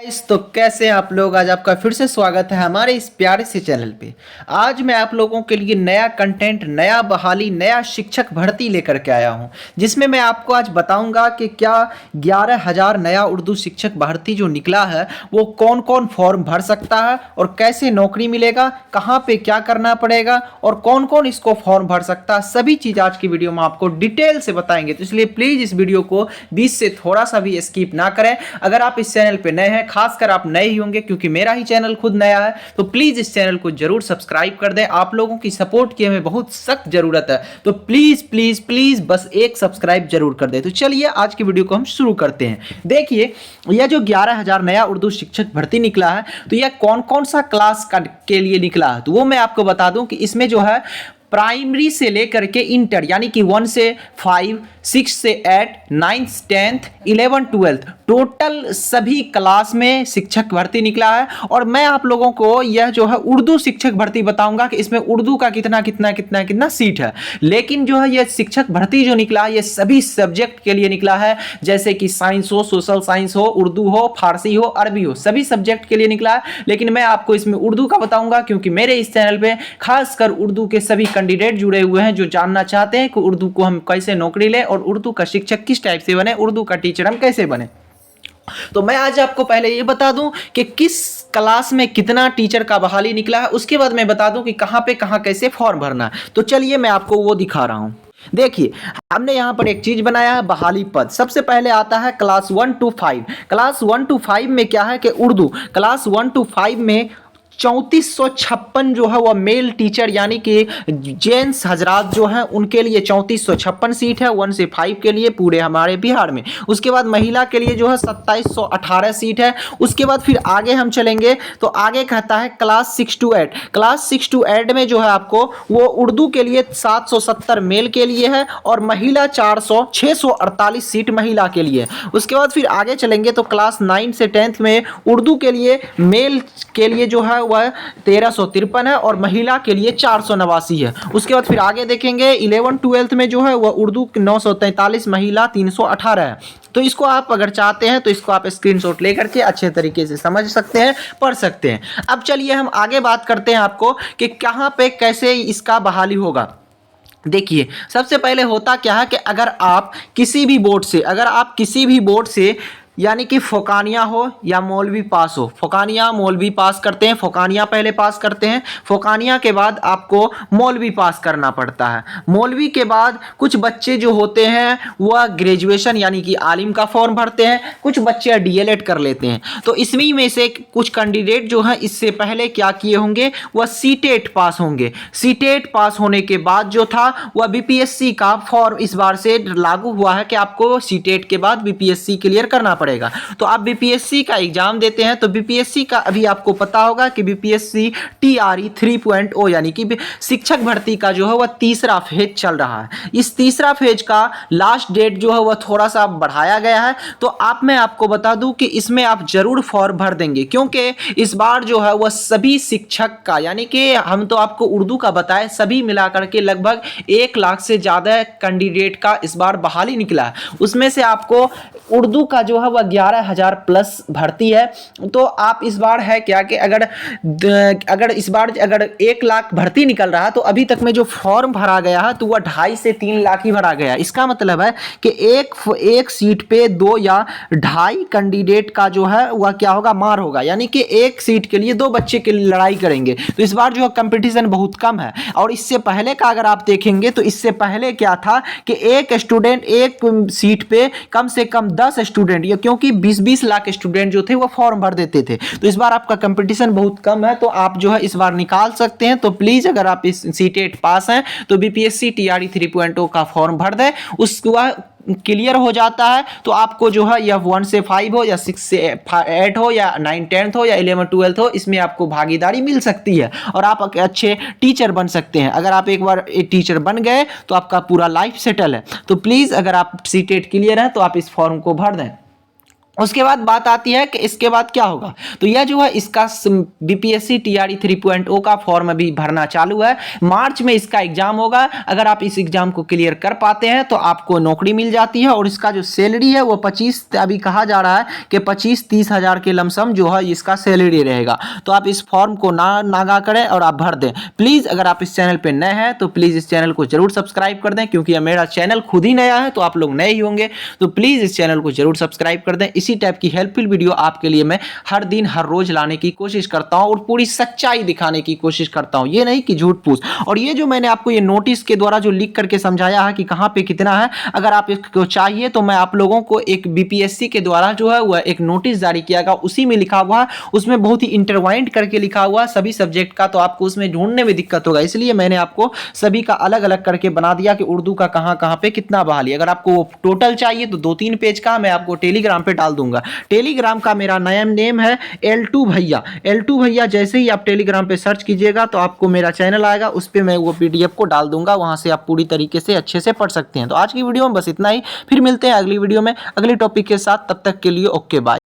तो कैसे हैं आप लोग। आज आपका फिर से स्वागत है हमारे इस प्यारे से चैनल पे। आज मैं आप लोगों के लिए नया कंटेंट, नया बहाली, नया शिक्षक भर्ती लेकर के आया हूं, जिसमें मैं आपको आज बताऊंगा कि क्या 11,000 नया उर्दू शिक्षक भर्ती जो निकला है वो कौन कौन फॉर्म भर सकता है और कैसे नौकरी मिलेगा, कहाँ पे क्या करना पड़ेगा और कौन कौन इसको फॉर्म भर सकता है। सभी चीज़ आज की वीडियो में आपको डिटेल से बताएंगे, तो इसलिए प्लीज़ इस वीडियो को बीच से थोड़ा सा भी स्किप ना करें। अगर आप इस चैनल पर नए हैं, खासकर आप नए ही होंगे क्योंकि मेरा ही चैनल खुद नया है, तो प्लीज इस चैनल को जरूर सब्सक्राइब कर दें। आप लोगों की सपोर्ट की हमें बहुत सख्त जरूरत है, तो प्लीज प्लीज प्लीज बस एक सब्सक्राइब जरूर कर दें। तो चलिए आज की वीडियो को हम शुरू करते हैं। देखिए, यह जो 11,000 नया उर्दू शिक्षक भर्ती निकला है, तो यह कौन कौन सा क्लास के लिए निकला है, तो वो मैं आपको बता दूं कि इसमें जो है प्राइमरी से लेकर के इंटर यानी कि 1 से 5, 6 से 8, 9, 10, 11, 12 टोटल सभी क्लास में शिक्षक भर्ती निकला है। और मैं आप लोगों को यह जो है उर्दू शिक्षक भर्ती बताऊंगा कि इसमें उर्दू का कितना कितना कितना कितना सीट है। लेकिन जो है यह शिक्षक भर्ती जो निकला है, यह सभी सब्जेक्ट के लिए निकला है, जैसे कि साइंस हो, सोशल साइंस हो, उर्दू हो, फारसी हो, अरबी हो, सभी सब्जेक्ट के लिए निकला है। लेकिन मैं आपको इसमें उर्दू का बताऊंगा क्योंकि मेरे इस चैनल पे खासकर उर्दू के सभी कैंडिडेट जुड़े हुए हैं जो जानना चाहते हैं कि उर्दू को हम कैसे नौकरी लें और उर्दू का शिक्षक किस टाइप से बने, उर्दू का टीचर हम कैसे बने। तो मैं आज आपको पहले ये बता दूं कि किस क्लास में कितना टीचर का बहाली निकला है, उसके बाद मैं बता दूं कि कहां पे कहां कैसे फॉर्म भरना है। तो चलिए मैं आपको वो दिखा रहा हूं। देखिए, हमने यहां पर एक चीज बनाया है, बहाली पद। सबसे पहले आता है क्लास 1 to 5। क्लास 1 to 5 में क्या है कि उर्दू क्लास 1 to 5 में 3456 जो है वह मेल टीचर यानी कि जेंट्स हजरात जो हैं उनके लिए 3456 सीट है 1 से 5 के लिए पूरे हमारे बिहार में। उसके बाद महिला के लिए जो है 2718 सीट है। उसके बाद फिर आगे हम चलेंगे तो आगे कहता है क्लास 6 to 8। क्लास 6 to 8 में जो है आपको वो उर्दू के लिए 770 मेल के लिए है और महिला 648 सीट महिला के लिए। उसके बाद फिर आगे चलेंगे तो क्लास 9 से 10th में उर्दू के लिए मेल के लिए जो है वह 1353 है और महिला के लिए 489 है। उसके बाद फिर आगे देखेंगे 11-12 में जो है वह उर्दू 943, महिला 318 है। तो इसको आप अगर चाहते हैं तो इसको आप स्क्रीनशॉट लेकर के अच्छे तरीके से समझ सकते हैं, पढ़ सकते हैं। अब चलिए हम आगे बात करते हैं आपको कि कहाँ पे कैसे इसका बहाली होगा। देखिए, सबसे पहले होता क्या है कि अगर आप किसी भी बोर्ड से यानी कि फोकानिया हो या मौलवी पास हो, फोकानिया मौलवी पास करते हैं, फोकानिया पहले पास करते हैं, फोकानिया के बाद आपको मौलवी पास करना पड़ता है। मौलवी के बाद कुछ बच्चे जो होते हैं वह ग्रेजुएशन यानी कि आलिम का फॉर्म भरते हैं, कुछ बच्चे डीएलएड कर लेते हैं। तो इसमें में से कुछ कैंडिडेट जो हैं इससे पहले क्या किए होंगे, वह सीटेट पास होंगे। सीटेट पास होने के बाद जो था वह बीपीएससी का फॉर्म इस बार से लागू हुआ है कि आपको सीटेट के बाद बीपीएससी क्लियर करना पड़ेगा। तो आप बीपीएससी का एग्जाम देते हैं तो बीपीएससी का अभी आपको पता होगा कि बीपीएससी टीआरई 3.0 यानी कि शिक्षक भर्ती का जो है वह तीसरा फेज चल रहा है। इस तीसरा फेज का लास्ट डेट जो है वह थोड़ा सा बढ़ाया गया है। तो मैं आपको बता दूं कि इसमें आप जरूर फॉर्म भर देंगे क्योंकि इस बार जो है वह सभी शिक्षक का यानी कि हम तो आपको उर्दू का बताएं, सभी मिलाकर के लगभग 1 लाख से ज्यादा कैंडिडेट का इस बार बहाली निकला है। उसमें से आपको उर्दू का जो है वह 11,000 प्लस भर्ती है। तो आप इस बार है क्या कि अगर इस बार अगर 1 लाख भर्ती निकल रहा है तो अभी तक में जो फॉर्म भरा गया है तो वह 2.5 से 3 लाख ही भरा गया है। इसका मतलब है कि एक सीट पे 2 या 2.5 कैंडिडेट का जो है वह क्या होगा, मार होगा, यानी कि एक सीट के लिए 2 बच्चे की लड़ाई करेंगे। तो इस बार जो है कंपटीशन बहुत कम है। और इससे पहले का अगर आप देखेंगे तो इससे पहले क्या था कि एक स्टूडेंट एक सीट पे कम से कम 10 स्टूडेंट, या क्योंकि 20-20 लाख स्टूडेंट जो थे वो फॉर्म भर देते थे। तो इस बार आपका कंपटीशन बहुत कम है, तो आप जो है इस बार निकाल सकते हैं। तो प्लीज अगर आप इस सीटेट पास हैं तो बीपीएससी टीआरई 3.0 का फॉर्म भर दें, उसके बाद क्लियर हो जाता है तो आपको जो है यह 1 से 5 हो या 6 से 8 हो या 9 10th हो या 11 12th हो, इसमें आपको भागीदारी मिल सकती है और आप अच्छे टीचर बन सकते हैं। अगर आप एक बार एक टीचर बन गए तो आपका पूरा लाइफ सेटल है। तो प्लीज अगर आप सीटेट क्लियर है तो आप इस फॉर्म को भर दें। उसके बाद बात आती है कि इसके बाद क्या होगा। तो यह जो है इसका बीपीएससी टीआरई 3.0 का फॉर्म अभी भरना चालू है। मार्च में इसका एग्जाम होगा। अगर आप इस एग्जाम को क्लियर कर पाते हैं तो आपको नौकरी मिल जाती है और इसका जो सैलरी है वो 25, अभी कहा जा रहा है कि 25-30 हज़ार के लमसम जो है इसका सैलरी रहेगा। तो आप इस फॉर्म को ना नागा करें और आप भर दें। प्लीज़ अगर आप इस चैनल पर नए हैं तो प्लीज़ इस चैनल को जरूर सब्सक्राइब कर दें, क्योंकि मेरा चैनल खुद ही नया है तो आप लोग नए ही होंगे। तो प्लीज़ इस चैनल को जरूर सब्सक्राइब कर दें। इसी टाइप की हेल्पफुल वीडियो आपके लिए मैं हर दिन हर रोज लाने की कोशिश करता हूं और पूरी सच्चाई दिखाने की कोशिश करता हूं, ये नहीं कि झूठ पूछ। और ये जो मैंने आपको ये नोटिस के द्वारा जो लिख करके समझाया है कि कहां पे कितना है, अगर आप इसको चाहिए तो मैं आप लोगों को एक बीपीएससी के द्वारा जो है वह एक नोटिस जारी किया गया, उसी में लिखा हुआ है, उसमें बहुत ही इंटरवाइंड करके लिखा हुआ सभी सब्जेक्ट का, तो आपको उसमें ढूंढने में दिक्कत होगा, इसलिए मैंने आपको सभी का अलग अलग करके बना दिया कि उर्दू का कहां कहां पे कितना बहाली। अगर आपको टोटल चाहिए तो 2-3 पेज का मैं आपको टेलीग्राम पे डाल दूंगा। टेलीग्राम का मेरा नया नेम है L2 भैया। L2 भैया जैसे ही आप टेलीग्राम पे सर्च कीजिएगा तो आपको मेरा चैनल आएगा, उस पर मैं वो पीडीएफ को डाल दूंगा, वहां से आप पूरी तरीके से अच्छे से पढ़ सकते हैं। तो आज की वीडियो में बस इतना ही, फिर मिलते हैं अगली वीडियो में अगली टॉपिक के साथ। तब तक के लिए ओके बाय।